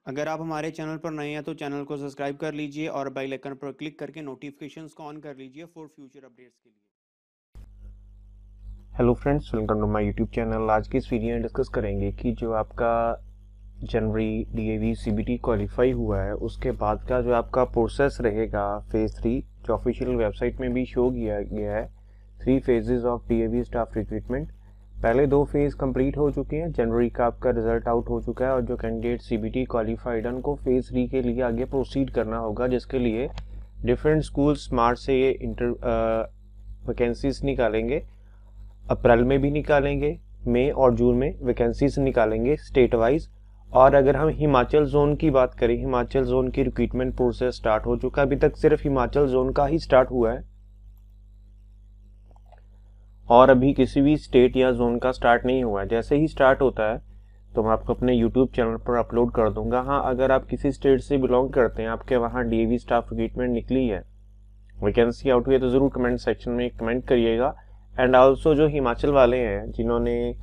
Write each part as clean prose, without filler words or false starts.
अगर आप हमारे चैनल पर नए हैं तो चैनल को सब्सक्राइब कर लीजिए और बेल आइकन पर क्लिक करके नोटिफिकेशंस को ऑन कर लीजिए फॉर फ्यूचर अपडेट्स के लिए। Hello friends, welcome to my YouTube channel. आज की इस वीडियो में डिस्कस करेंगे कि जो आपका जनवरी डीएवी सीबीटी क्वालिफाई हुआ है उसके बाद का जो आपका प्रोसेस रहेगा फेज 3, जो ऑफिशियल वेबसाइट में भी शो किया गया है। 3 phases of DAV staff recruitment. पहले 2 फेज कंप्लीट हो चुके हैं, जनवरी का आपका रिजल्ट आउट हो चुका है और जो कैंडिडेट सीबीटी क्वालिफाइड उनको फेज 3 के लिए आगे प्रोसीड करना होगा, जिसके लिए डिफरेंट स्कूल्स मार्च से ये वैकेंसीज निकालेंगे। अप्रैल में भी निकालेंगे, मई और जून में वैकेंसीज निकालेंगे स्टेट वाइज। और अगर हम हिमाचल जोन की बात करें, हिमाचल जोन की रिक्रूटमेंट प्रोसेस स्टार्ट हो चुका है। अभी तक सिर्फ हिमाचल जोन का ही स्टार्ट हुआ है और अभी किसी भी स्टेट या जोन का स्टार्ट नहीं हुआ है। जैसे ही स्टार्ट होता है तो मैं आपको अपने यूट्यूब चैनल पर अपलोड कर दूंगा। हाँ, अगर आप किसी स्टेट से बिलोंग करते हैं, आपके वहाँ डीएवी स्टाफ रिक्रूटमेंट निकली है, वैकेंसी आउट हुई है, तो ज़रूर कमेंट सेक्शन में कमेंट करिएगा। एंड आल्सो जो हिमाचल वाले हैं जिन्होंने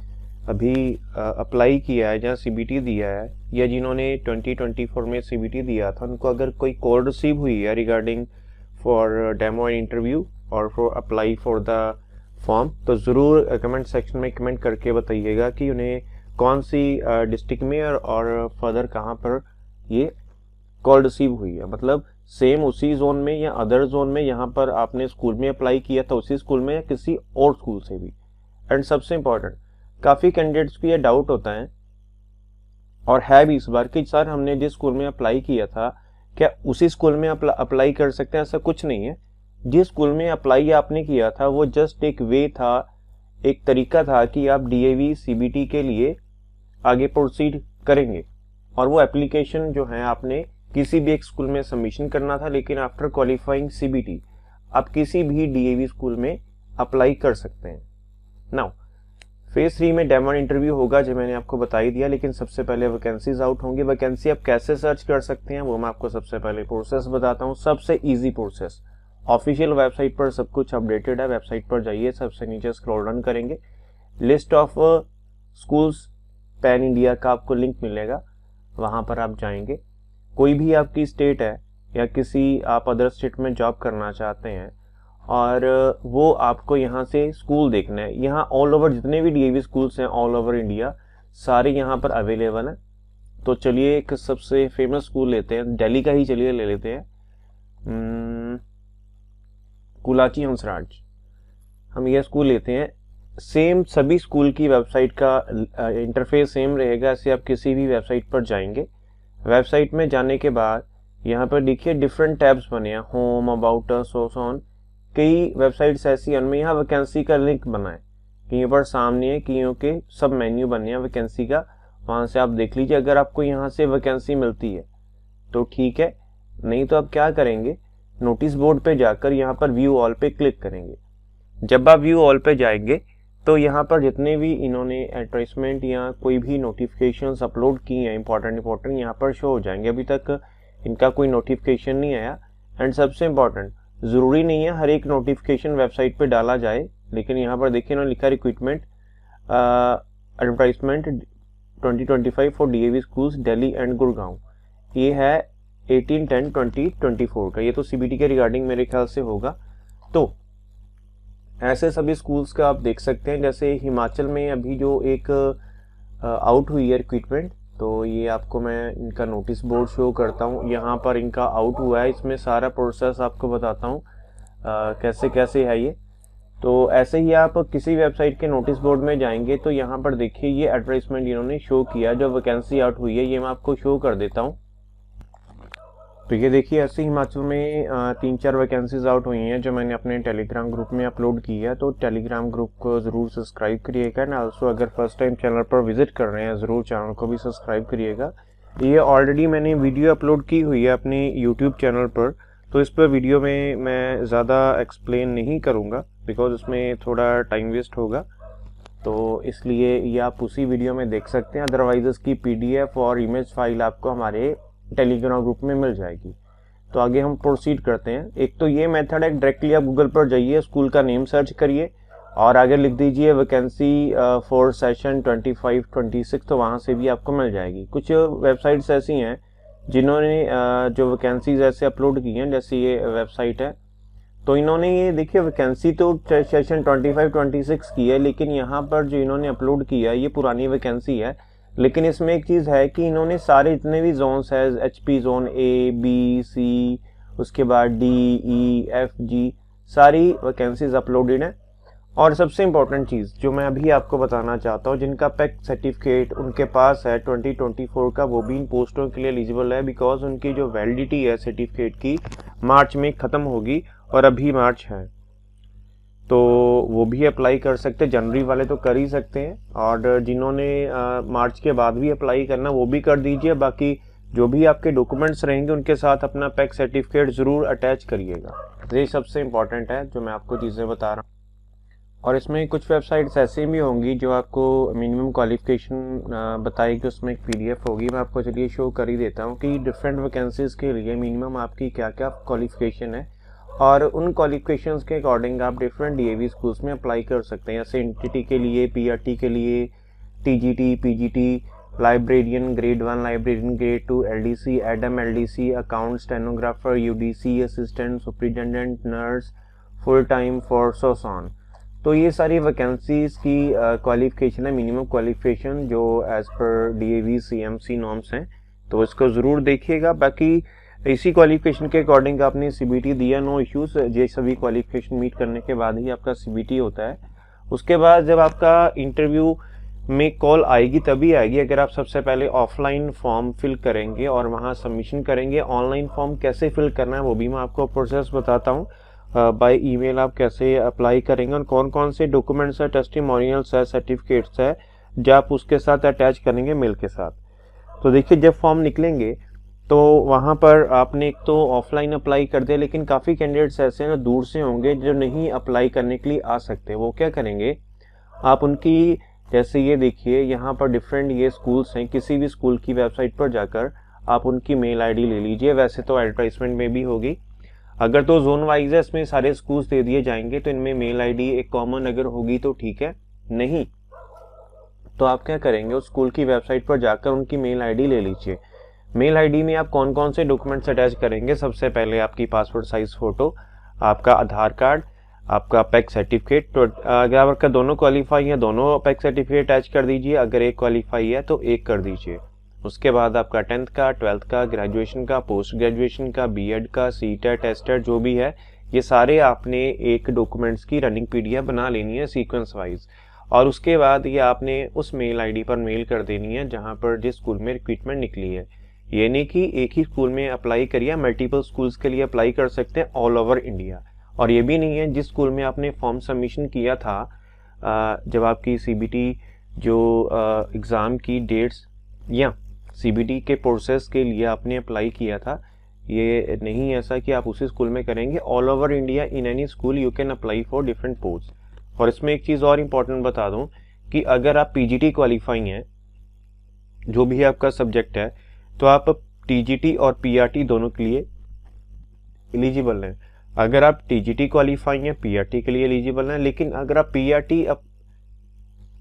अभी अप्लाई किया है या सीबीटी दिया है, या जिन्होंने 2024 में सीबीटी दिया था, उनको अगर कोई कॉल रिसीव हुई है regarding for demo and interview और for apply for the form, तो ज़रूर कमेंट सेक्शन में कमेंट करके बताइएगा कि उन्हें कौन सी डिस्ट्रिक्ट में और फर्दर कहाँ पर ये कॉल रिसीव हुई है। मतलब सेम उसी जोन में या अदर जोन में, यहाँ पर आपने स्कूल में अप्लाई किया था उसी स्कूल में या किसी और स्कूल से भी। एंड सबसे इम्पोर्टेंट, काफ़ी कैंडिडेट्स को ये डाउट होता है और है भी इस बार कि सर हमने जिस स्कूल में अप्लाई किया था क्या उसी स्कूल में अप्लाई कर सकते हैं? ऐसा कुछ नहीं है। जिस स्कूल में अप्लाई आपने किया था वो जस्ट एक वे था, एक तरीका था कि आप डीएवी सीबीटी के लिए आगे प्रोसीड करेंगे। और वो एप्लीकेशन जो है आपने किसी भी एक स्कूल में सबमिशन करना था, लेकिन आफ्टर क्वालिफाइंग सीबीटी आप किसी भी डीएवी स्कूल में अप्लाई कर सकते हैं। नाउ फेज 3 में डेमो इंटरव्यू होगा, जो मैंने आपको बता ही दिया, लेकिन सबसे पहले वैकेंसीज आउट होंगी। वैकेंसी आप कैसे सर्च कर सकते हैं वो मैं आपको सबसे पहले प्रोसेस बताता हूँ। सबसे ईजी प्रोसेस, ऑफिशियल वेबसाइट पर सब कुछ अपडेटेड है। वेबसाइट पर जाइए, सबसे नीचे स्क्रॉल डाउन करेंगे, list of schools pan India का आपको लिंक मिलेगा, वहां पर आप जाएंगे। कोई भी आपकी स्टेट है या किसी आप अदर स्टेट में जॉब करना चाहते हैं और वो आपको यहाँ से स्कूल देखना है, यहाँ ऑल ओवर जितने भी डीएवी स्कूल्स हैं ऑल ओवर इंडिया सारे यहाँ पर अवेलेबल हैं। तो चलिए एक सबसे फेमस स्कूल लेते हैं, दिल्ली का ही चलिए ले लेते हैं, कुलाची हंसराज। हम ये स्कूल लेते हैं। सेम सभी स्कूल की वेबसाइट का इंटरफेस सेम रहेगा। ऐसे आप किसी भी वेबसाइट पर जाएंगे, वेबसाइट में जाने के बाद यहाँ पर देखिए डिफरेंट टैब्स बने हैं, home, about us, so on. कई वेबसाइट्स ऐसी हैं उनमें यहाँ वैकेंसी का लिंक बना है, कहीं पर सामने है, कहीं के सब मेन्यू बने हैं वैकेंसी का, वहाँ से आप देख लीजिए। अगर आपको यहाँ से वैकेंसी मिलती है तो ठीक है, नहीं तो आप क्या करेंगे, नोटिस बोर्ड पे जाकर यहाँ पर व्यू ऑल पे क्लिक करेंगे। जब आप व्यू ऑल पे जाएंगे तो यहाँ पर जितने भी इन्होंने एडवर्टाइजमेंट या कोई भी नोटिफिकेशंस अपलोड की हैं इंपॉर्टेंट यहाँ पर शो हो जाएंगे। अभी तक इनका कोई नोटिफिकेशन नहीं आया। एंड सबसे इम्पोर्टेंट, ज़रूरी नहीं है हर एक नोटिफिकेशन वेबसाइट पे डाला जाए, लेकिन यहाँ पर देखिए इन्होंने लिखा recruitment advertisement 2025 for DAV schools Delhi and Gurgaon. ये है 18/10/2024 का। ये तो सीबीटी के रिगार्डिंग मेरे ख्याल से होगा। तो ऐसे सभी स्कूल्स का आप देख सकते हैं। जैसे हिमाचल में अभी जो एक आउट हुई है रिक्रूटमेंट, तो ये आपको मैं इनका नोटिस बोर्ड शो करता हूँ। यहाँ पर इनका आउट हुआ है, इसमें सारा प्रोसेस आपको बताता हूँ कैसे कैसे है ये। तो ऐसे ही आप किसी वेबसाइट के नोटिस बोर्ड में जाएंगे तो यहाँ पर देखिए ये एडवर्टाइजमेंट इन्होंने शो किया, जो वैकेंसी आउट हुई है ये मैं आपको शो कर देता हूँ। तो ये देखिए ऐसे हिमाचल में 3-4 वैकेंसीज आउट हुई हैं जो मैंने अपने टेलीग्राम ग्रुप में अपलोड की है। तो टेलीग्राम ग्रुप को ज़रूर सब्सक्राइब करिएगा ना। ऑल्सो अगर फर्स्ट टाइम चैनल पर विजिट कर रहे हैं ज़रूर चैनल को भी सब्सक्राइब करिएगा। ये ऑलरेडी मैंने वीडियो अपलोड की हुई है अपने यूट्यूब चैनल पर, तो इस पर वीडियो में मैं ज़्यादा एक्सप्लेन नहीं करूँगा बिकॉज उसमें थोड़ा टाइम वेस्ट होगा, तो इसलिए ये आप उसी वीडियो में देख सकते हैं। अदरवाइज इसकी PDF और इमेज फाइल आपको हमारे टेलीग्राम ग्रुप में मिल जाएगी। तो आगे हम प्रोसीड करते हैं। एक तो ये मेथड है, डायरेक्टली आप गूगल पर जाइए, स्कूल का नेम सर्च करिए, और आगे लिख दीजिए वैकेंसी फॉर सेशन 25-26, तो वहाँ से भी आपको मिल जाएगी। कुछ वेबसाइट्स ऐसी हैं जिन्होंने जो वैकेंसीज ऐसे अपलोड की हैं, जैसे ये वेबसाइट है, तो इन्होंने ये देखिए वैकेंसी तो सेशन 25-26 की है, लेकिन यहाँ पर जो इन्होंने अपलोड किया है ये पुरानी वैकेंसी है। लेकिन इसमें एक चीज़ है कि इन्होंने सारे जितने भी जोन्स है, HP zone A, B, C, उसके बाद D, E, F, G, सारी वैकेंसीज अपलोडेड हैं। और सबसे इम्पोर्टेंट चीज़ जो मैं अभी आपको बताना चाहता हूँ, जिनका पैक सर्टिफिकेट उनके पास है 2024 का, वो भी इन पोस्टों के लिए एलिजिबल है, बिकॉज उनकी जो वैलिडिटी है सर्टिफिकेट की मार्च में ख़त्म होगी और अभी मार्च है, तो वो भी अप्लाई कर सकते हैं। जनवरी वाले तो कर ही सकते हैं, और जिन्होंने मार्च के बाद भी अप्लाई करना वो भी कर दीजिए। बाकी जो भी आपके डॉक्यूमेंट्स रहेंगे उनके साथ अपना पैक सर्टिफिकेट ज़रूर अटैच करिएगा। ये सबसे इम्पॉर्टेंट है जो मैं आपको चीज़ें बता रहा हूँ। और इसमें कुछ वेबसाइट्स ऐसे भी होंगी जो आपको मिनिमम क्वालिफिकेशन बताएगी, उसमें एक PDF होगी, मैं आपको चलिए शो कर ही देता हूँ कि डिफरेंट वैकेंसीज़ के लिए मिनिमम आपकी क्या क्या क्वालिफिकेशन है, और उन क्वालिफिकेशंस के अकॉर्डिंग आप डिफरेंट DAV स्कूल्स में अप्लाई कर सकते हैं। जैसे NTT के लिए, PRT के लिए, TGT, PGT, librarian grade 1, librarian grade 2, LDC, एडम LDC, account stenographer, UDC, assistant superintendent, nurse, full time for सोसान। तो ये सारी वैकेंसीज की क्वालिफिकेशन है, मिनिमम क्वालिफिकेशन जो एज पर DAV CMC नॉर्म्स हैं, तो इसको ज़रूर देखिएगा। बाकी इसी क्वालिफिकेशन के अकॉर्डिंग आपने CBT दिया, नो इश्यूज़, ये सभी क्वालिफिकेशन मीट करने के बाद ही आपका CBT होता है। उसके बाद जब आपका इंटरव्यू में कॉल आएगी तभी आएगी अगर आप सबसे पहले ऑफलाइन फॉर्म फिल करेंगे और वहाँ सबमिशन करेंगे। ऑनलाइन फॉर्म कैसे फिल करना है वो भी मैं आपको प्रोसेस बताता हूँ। बाय ईमेल आप कैसे अप्लाई करेंगे और कौन कौन से डॉक्यूमेंट्स है, टेस्टिमोनियल्स है, सर्टिफिकेट्स है जो आप उसके साथ अटैच करेंगे मेल के साथ। तो देखिए जब फॉर्म निकलेंगे तो वहाँ पर आपने एक तो ऑफलाइन अप्लाई कर दिया, लेकिन काफ़ी कैंडिडेट्स ऐसे हैं दूर से होंगे जो नहीं अप्लाई करने के लिए आ सकते। वो क्या करेंगे, आप उनकी, जैसे ये देखिए यहाँ पर डिफरेंट ये स्कूल्स हैं, किसी भी स्कूल की वेबसाइट पर जाकर आप उनकी मेल ID ले लीजिए। वैसे तो एडवर्टाइजमेंट में भी होगी, अगर तो जोन वाइज है इसमें सारे स्कूल्स दे दिए जाएंगे तो इनमें मेल ID एक कॉमन अगर होगी तो ठीक है, नहीं तो आप क्या करेंगे, उस स्कूल की वेबसाइट पर जाकर उनकी मेल ID ले लीजिए। मेल ID में आप कौन कौन से डॉक्यूमेंट्स अटैच करेंगे, सबसे पहले आपकी पासपोर्ट साइज फोटो, आपका आधार कार्ड, आपका पैक सर्टिफिकेट। तो अगर आपका दोनों क्वालिफाई है दोनों पैक सर्टिफिकेट अटैच कर दीजिए, अगर एक क्वालिफाई है तो एक कर दीजिए। उसके बाद आपका 10th का, 12th का, ग्रेजुएशन का, पोस्ट ग्रेजुएशन का, BEd का, CTET, टेस्टेड जो भी है, ये सारे आपने एक डॉक्यूमेंट्स की रनिंग PDF बना लेनी है सीक्वेंस वाइज, और उसके बाद ये आपने उस मेल ID पर मेल कर देनी है जहाँ पर जिस स्कूल में रिक्रूटमेंट निकली है। ये नहीं कि एक ही स्कूल में अप्लाई करिए, मल्टीपल स्कूल्स के लिए अप्लाई कर सकते हैं ऑल ओवर इंडिया। और ये भी नहीं है जिस स्कूल में आपने फॉर्म सबमिशन किया था, जब आपकी CBT जो एग्ज़ाम की डेट्स या CBT के प्रोसेस के लिए आपने अप्लाई किया था, ये नहीं ऐसा कि आप उसी स्कूल में करेंगे। All over India in any school you can apply for different post. और इसमें एक चीज़ और इम्पॉर्टेंट बता दूं कि अगर आप PGT क्वालिफाई हैं, जो भी आपका सब्जेक्ट है, तो आप TGT और PRT दोनों के लिए एलिजिबल हैं। अगर आप TGT क्वालिफाई हैं, PRT के लिए एलिजिबल हैं, लेकिन अगर आप PRT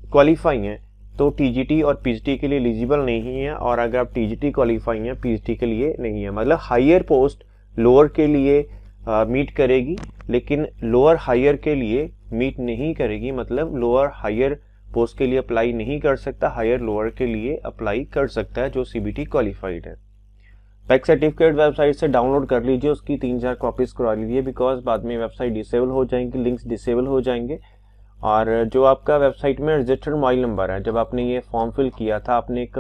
क्वालिफाई हैं तो TGT और PGT के लिए एलिजिबल नहीं है, और अगर आप TGT क्वालिफाई हैं PGT के लिए नहीं है। मतलब हायर पोस्ट लोअर के लिए मीट करेगी, लेकिन लोअर हायर के लिए मीट नहीं करेगी। मतलब लोअर हायर पोस्ट के लिए अप्लाई नहीं कर सकता, हायर लोअर के लिए अप्लाई कर सकता है जो CBT क्वालिफाइड है। पैक सर्टिफिकेट वेबसाइट से डाउनलोड कर लीजिए, उसकी 3-4 कॉपीज करवा लीजिए, बिकॉज बाद में वेबसाइट डिसेबल हो जाएंगी, लिंक्स डिसेबल हो जाएंगे। और जो आपका वेबसाइट में रजिस्टर्ड मोबाइल नंबर है, जब आपने ये फॉर्म फिल किया था आपने एक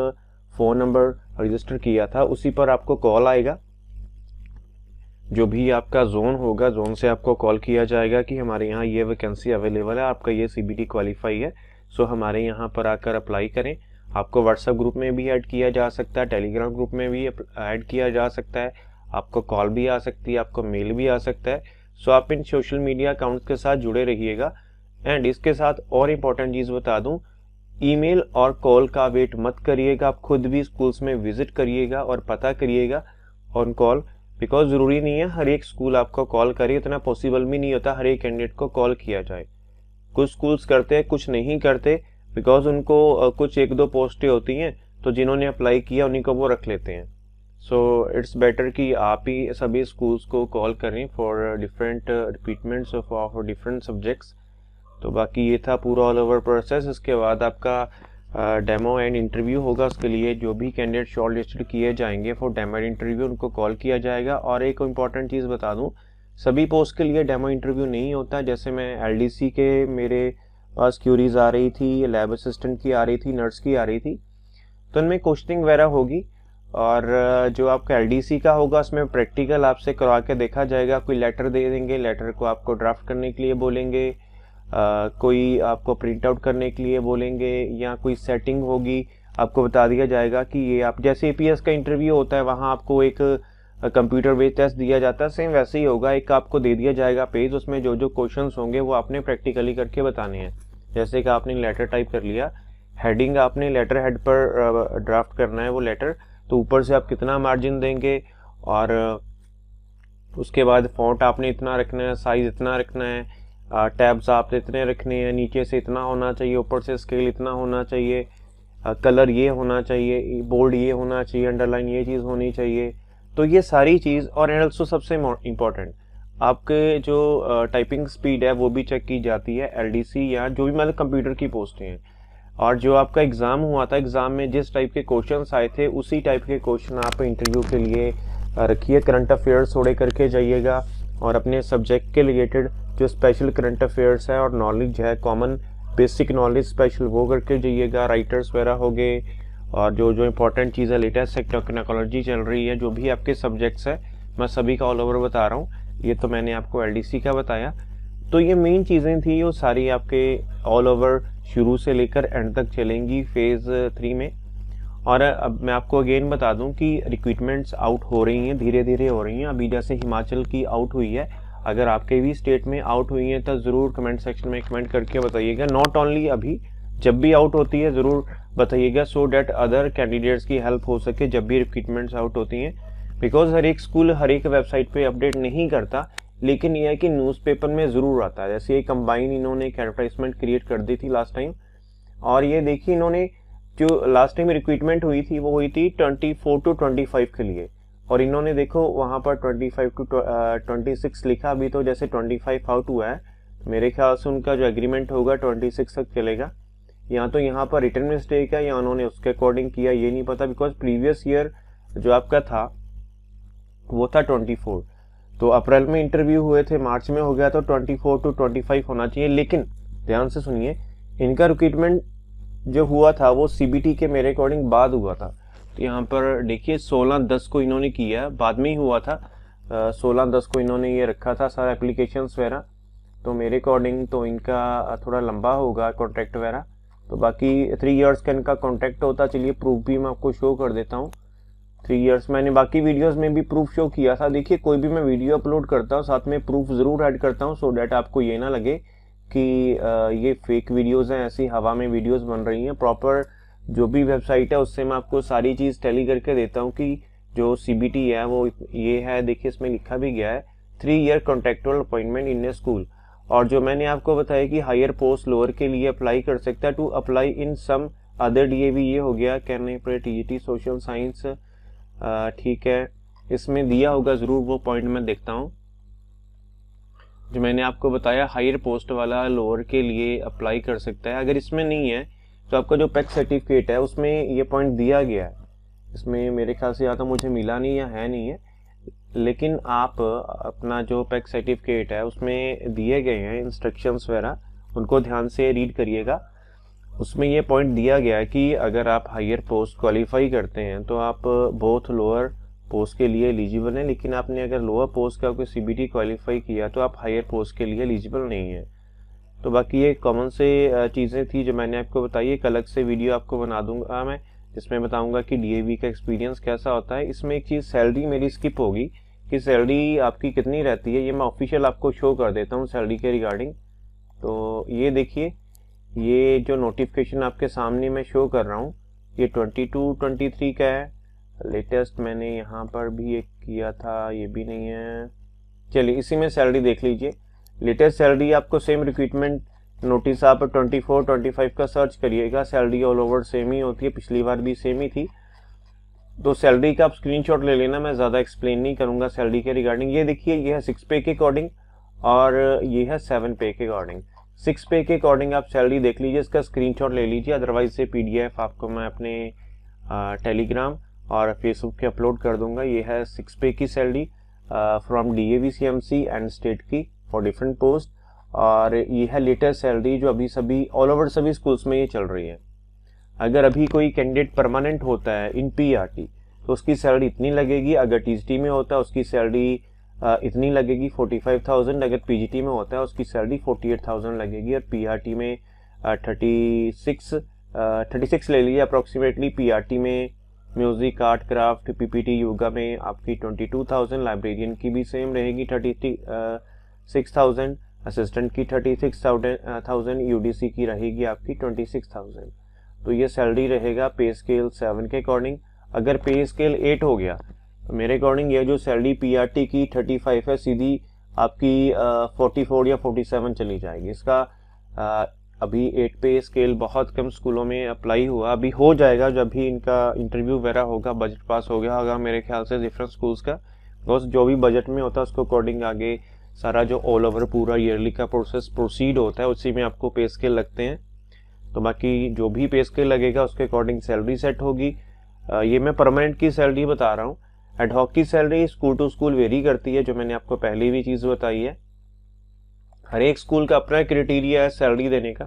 फ़ोन नंबर रजिस्टर किया था, उसी पर आपको कॉल आएगा। जो भी आपका जोन होगा, जोन से आपको कॉल किया जाएगा कि हमारे यहाँ ये वैकेंसी अवेलेबल है, आपका ये CBT क्वालिफाई है, सो हमारे यहाँ पर आकर अप्लाई करें। आपको व्हाट्सएप ग्रुप में भी ऐड किया जा सकता है, टेलीग्राम ग्रुप में भी ऐड किया जा सकता है, आपको कॉल भी आ सकती है, आपको मेल भी आ सकता है। सो आप इन सोशल मीडिया अकाउंट्स के साथ जुड़े रहिएगा। एंड इसके साथ और इम्पोर्टेंट चीज़ बता दूं, ईमेल और कॉल का वेट मत करिएगा, आप खुद भी स्कूल्स में विजिट करिएगा और पता करिएगा ऑन कॉल, बिकॉज ज़रूरी नहीं है हर एक स्कूल आपको कॉल करे, इतना पॉसिबल भी नहीं होता हर एक कैंडिडेट को कॉल किया जाए। कुछ स्कूल्स करते हैं, कुछ नहीं करते, बिकॉज उनको कुछ 1-2 पोस्टें होती हैं तो जिन्होंने अप्लाई किया उन्हीं को वो रख लेते हैं। सो इट्स बेटर कि आप ही सभी स्कूल्स को कॉल करें for different recruitments for different subjects. तो बाकी ये था पूरा ऑल ओवर प्रोसेस। इसके बाद आपका डेमो एंड इंटरव्यू होगा। उसके लिए जो भी कैंडिडेट शॉर्ट लिस्टेड किए जाएंगे फॉर डेमो एंड इंटरव्यू उनको कॉल किया जाएगा। और एक इम्पॉर्टेंट चीज़ बता दूं, सभी पोस्ट के लिए डेमो इंटरव्यू नहीं होता। जैसे मैं एलडीसी के मेरे पास क्यूरीज आ रही थी, लैब असिस्टेंट की आ रही थी, नर्स की आ रही थी, तो इनमें क्वेश्चनिंग वगैरह होगी। और जो आपका एलडीसी का होगा उसमें प्रैक्टिकल आपसे करवा के देखा जाएगा। कोई लेटर दे देंगे, लेटर को आपको ड्राफ्ट करने के लिए बोलेंगे, कोई आपको प्रिंट आउट करने के लिए बोलेंगे, या कोई सेटिंग होगी, आपको बता दिया जाएगा कि ये आप जैसे एपीएस का इंटरव्यू होता है वहाँ आपको एक कंप्यूटर बेस्ड टेस्ट दिया जाता है, सेम वैसे ही होगा। एक आपको दे दिया जाएगा पेज, उसमें जो जो क्वेश्चंस होंगे वो आपने प्रैक्टिकली करके बताने हैं। जैसे कि आपने लेटर टाइप कर लिया, हेडिंग आपने लेटर हेड पर ड्राफ्ट करना है वो लेटर, तो ऊपर से आप कितना मार्जिन देंगे, और उसके बाद फॉन्ट आपने इतना रखना है, साइज इतना रखना है, टैब्स आपने इतने रखने हैं, नीचे से इतना होना चाहिए, ऊपर से स्केल इतना होना चाहिए, कलर ये होना चाहिए, बोल्ड ये होना चाहिए, अंडरलाइन ये चीज़ होनी चाहिए। तो ये सारी चीज़, और ऑल्सो सबसे इम्पोर्टेंट आपके जो टाइपिंग स्पीड है वो भी चेक की जाती है एलडीसी या जो भी मतलब कंप्यूटर की पोस्टें हैं। और जो आपका एग्ज़ाम हुआ था, एग्ज़ाम में जिस टाइप के क्वेश्चंस आए थे उसी टाइप के क्वेश्चन आप इंटरव्यू के लिए रखिए। करंट अफेयर्स थोड़े करके जाइएगा, और अपने सब्जेक्ट के रिलेटेड जो स्पेशल करंट अफेयर्स है और नॉलेज है, कॉमन बेसिक नॉलेज स्पेशल, वो करके जाइएगा। राइटर्स वगैरह हो गए, और जो जो इंपॉर्टेंट चीज़ है, लेटेस्ट टेक्नोलॉजी चल रही है, जो भी आपके सब्जेक्ट्स है, मैं सभी का ऑल ओवर बता रहा हूँ। ये तो मैंने आपको एलडीसी का बताया। तो ये मेन चीज़ें थी, वो सारी आपके ऑल ओवर शुरू से लेकर एंड तक चलेंगी फेज़ 3 में। और अब मैं आपको अगेन बता दूं कि रिक्रूटमेंट्स आउट हो रही हैं, धीरे धीरे हो रही हैं। अभी जैसे हिमाचल की आउट हुई है, अगर आपके भी स्टेट में आउट हुई है तो ज़रूर कमेंट सेक्शन में कमेंट करके बताइएगा। नॉट ओनली अभी, जब भी आउट होती है ज़रूर बताइएगा, सो डैट अदर कैंडिडेट्स की हेल्प हो सके जब भी रिक्रूटमेंट्स आउट होती हैं। बिकॉज हर एक स्कूल हर एक वेबसाइट पे अपडेट नहीं करता, लेकिन यह है कि न्यूज़पेपर में ज़रूर आता है। जैसे ये कंबाइन इन्होंने एक एडवर्टाइजमेंट क्रिएट कर दी थी लास्ट टाइम, और ये देखिए इन्होंने जो लास्ट टाइम रिक्रूटमेंट हुई थी वो हुई थी 24 to 25 के लिए, और इन्होंने देखो वहाँ पर 25 to 26 लिखा। अभी तो जैसे 25 आउट हुआ है, मेरे ख्याल से उनका जो एग्रीमेंट होगा 26 तक चलेगा। या तो यहाँ पर रिटर्न मिस्टेक है या उन्होंने उसके अकॉर्डिंग किया, ये नहीं पता। बिकॉज प्रीवियस ईयर जो आपका था वो था 24, तो अप्रैल में इंटरव्यू हुए थे, मार्च में हो गया, तो 24 to 25 होना चाहिए। लेकिन ध्यान से सुनिए, इनका रिक्रूटमेंट जो हुआ था वो सीबीटी के मेरे अकॉर्डिंग बाद हुआ था। तो यहाँ पर देखिए 16/10 को इन्होंने किया, बाद में ही हुआ था। 16/10 को इन्होंने ये रखा था सारा एप्लीकेशंस वगैरह। तो मेरे अकॉर्डिंग तो इनका थोड़ा लंबा होगा कॉन्ट्रैक्ट वगैरह। तो बाकी 3 इयर्स का इनका कॉन्ट्रैक्ट होता। चलिए प्रूफ भी मैं आपको शो कर देता हूँ। 3 इयर्स मैंने बाकी वीडियोस में भी प्रूफ शो किया था। देखिए कोई भी मैं वीडियो अपलोड करता हूँ साथ में प्रूफ ज़रूर ऐड करता हूँ, सो डैट आपको ये ना लगे कि ये फेक वीडियोस हैं, ऐसी हवा में वीडियोस बन रही हैं। प्रॉपर जो भी वेबसाइट है उससे मैं आपको सारी चीज़ टैली करके देता हूँ कि जो सीबीटी है वो ये है। देखिए इसमें लिखा भी गया है 3 ईयर कॉन्ट्रेक्चुअल अपॉइंटमेंट इन ए स्कूल। और जो मैंने आपको बताया कि हायर पोस्ट लोअर के लिए अप्लाई कर सकता है, to apply in some other DAV, ये हो गया कहने पर टीजीटी सोशल साइंस, ठीक है, इसमें दिया होगा ज़रूर, वो पॉइंट मैं देखता हूँ। जो मैंने आपको बताया हायर पोस्ट वाला लोअर के लिए अप्लाई कर सकता है। अगर इसमें नहीं है तो आपका जो पैक सर्टिफिकेट है उसमें ये पॉइंट दिया गया है। इसमें मेरे ख्याल से या तो मुझे मिला नहीं या है नहीं है, लेकिन आप अपना जो पैक सर्टिफिकेट है उसमें दिए गए हैं इंस्ट्रक्शंस वगैरह, उनको ध्यान से रीड करिएगा। उसमें ये पॉइंट दिया गया है कि अगर आप हायर पोस्ट क्वालिफाई करते हैं तो आप बोथ लोअर पोस्ट के लिए एलिजिबल हैं, लेकिन आपने अगर लोअर पोस्ट का कोई सीबीटी क्वालिफाई किया तो आप हायर पोस्ट के लिए एलिजिबल नहीं है। तो बाकी ये कॉमन से चीज़ें थी जो मैंने आपको बताई। एक अलग से वीडियो आपको बना दूंगा मैं, जिसमें बताऊंगा कि डीएवी का एक्सपीरियंस कैसा होता है। इसमें एक चीज़ सैलरी मेरी स्किप होगी कि सैलरी आपकी कितनी रहती है, ये मैं ऑफिशियल आपको शो कर देता हूँ सैलरी के रिगार्डिंग। तो ये देखिए, ये जो नोटिफिकेशन आपके सामने मैं शो कर रहा हूँ ये 22-23 का है। लेटेस्ट मैंने यहाँ पर भी एक किया था, ये भी नहीं है। चलिए इसी में सैलरी देख लीजिए। लेटेस्ट सैलरी आपको सेम रिक्रूटमेंट नोटिस आप 24-25 का सर्च करिएगा, सैलरी ऑल ओवर सेम ही होती है, पिछली बार भी सेम ही थी। तो सैलरी का आप स्क्रीनशॉट ले लेना, मैं ज़्यादा एक्सप्लेन नहीं करूँगा सैलरी के रिगार्डिंग। ये देखिए, ये है 6 पे के अकॉर्डिंग और ये है 7 पे के अकॉर्डिंग। 6 पे के अकॉर्डिंग आप सैलरी देख लीजिए, इसका स्क्रीनशॉट ले लीजिए, अदरवाइज से PDF आपको मैं अपने टेलीग्राम और फेसबुक पे अपलोड कर दूंगा। ये है 6 पे की salary from DAV CMC and state की फॉर डिफरेंट पोस्ट, और ये है लेटेस्ट सैलरी जो अभी सभी ऑल ओवर सभी स्कूल्स में ये चल रही है। अगर अभी कोई कैंडिडेट परमानेंट होता है इन PRT तो उसकी सैलरी इतनी लगेगी, अगर TGT में होता है उसकी सैलरी इतनी लगेगी 45,000, अगर PGT में होता है उसकी सैलरी 48,000 लगेगी, और PRT में 36 ले लीजिए अप्रोक्सीमेटली। PRT में music, art, craft, PPT, yoga में आपकी 22,000, लाइब्रेरियन की भी सेम रहेगी 36,000, असिस्टेंट की 36,000, UDC की रहेगी आपकी 26,000। तो ये सैलरी रहेगा पे स्केल 7 के अकॉर्डिंग। अगर पे स्केल 8 हो गया तो मेरे अकॉर्डिंग ये जो सैलरी PRT की 35 है सीधी आपकी 44 या 47 चली जाएगी। इसका अभी 8 पे स्केल बहुत कम स्कूलों में अप्लाई हुआ, अभी हो जाएगा जब भी इनका इंटरव्यू वगैरह होगा, बजट पास हो गया होगा मेरे ख्याल से डिफरेंट स्कूल्स का। बिकॉज जो भी बजट में होता है उसको अकॉर्डिंग आगे सारा जो ऑल ओवर पूरा ईयरली का प्रोसेस प्रोसीड होता है उसी में आपको पे स्केल लगते हैं। तो बाकी जो भी पे स्केल लगेगा उसके अकॉर्डिंग सैलरी सेट होगी। ये मैं परमानेंट की सैलरी बता रहा हूँ। एडहॉक की salary school to school vary करती है, जो मैंने आपको पहले भी चीज़ बताई है। हर एक स्कूल का अपना क्राइटेरिया है सैलरी देने का,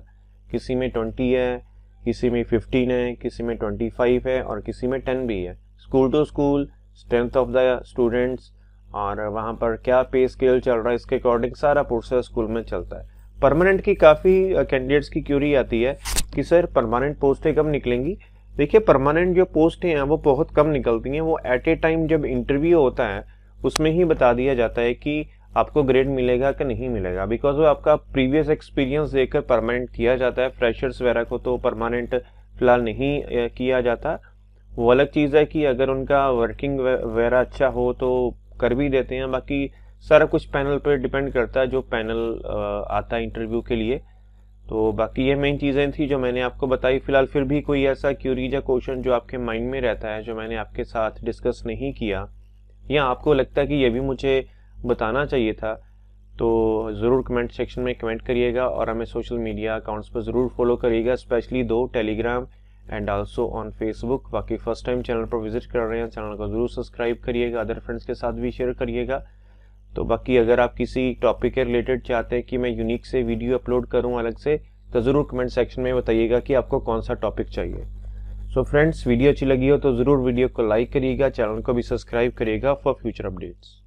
किसी में 20 है, किसी में 15 है, किसी में 25 है और किसी में 10 भी है। School to school, strength of the students और वहाँ पर क्या पे स्केल चल रहा है इसके अकॉर्डिंग सारा प्रोसेस स्कूल में चलता है। परमानेंट की काफ़ी कैंडिडेट्स की क्यूरी आती है कि सर परमानेंट पोस्टें कब निकलेंगी। देखिए, परमानेंट जो पोस्टें हैं वो बहुत कम निकलती हैं, वो एट ए टाइम जब इंटरव्यू होता है उसमें ही बता दिया जाता है कि आपको ग्रेड मिलेगा कि नहीं मिलेगा, बिकॉज वो आपका प्रीवियस एक्सपीरियंस देखकर परमानेंट किया जाता है। फ्रेशर्स वगैरह को तो परमानेंट फिलहाल नहीं किया जाता। वो अलग चीज़ है कि अगर उनका वर्किंग वगैरह अच्छा हो तो कर भी देते हैं, बाकी सारा कुछ पैनल पर डिपेंड करता है, जो पैनल आता है इंटरव्यू के लिए। तो बाकी ये मेन चीज़ें थी जो मैंने आपको बताई। फिलहाल फिर भी कोई ऐसा क्यूरी या क्वेश्चन जो आपके माइंड में रहता है जो मैंने आपके साथ डिस्कस नहीं किया, या आपको लगता है कि ये भी मुझे बताना चाहिए था, तो ज़रूर कमेंट सेक्शन में कमेंट करिएगा और हमें सोशल मीडिया अकाउंट्स पर ज़रूर फॉलो करिएगा, specially 2 Telegram and also on Facebook. बाकी फर्स्ट टाइम चैनल पर विजिट कर रहे हैं, चैनल को ज़रूर सब्सक्राइब करिएगा, अदर फ्रेंड्स के साथ भी शेयर करिएगा। तो बाकी अगर आप किसी टॉपिक के रिलेटेड चाहते हैं कि मैं यूनिक से वीडियो अपलोड करूं अलग से, तो ज़रूर कमेंट सेक्शन में बताइएगा कि आपको कौन सा टॉपिक चाहिए। सो फ्रेंड्स, वीडियो अच्छी लगी हो तो ज़रूर वीडियो को लाइक करिएगा, चैनल को भी सब्सक्राइब करिएगा फॉर फ्यूचर अपडेट्स।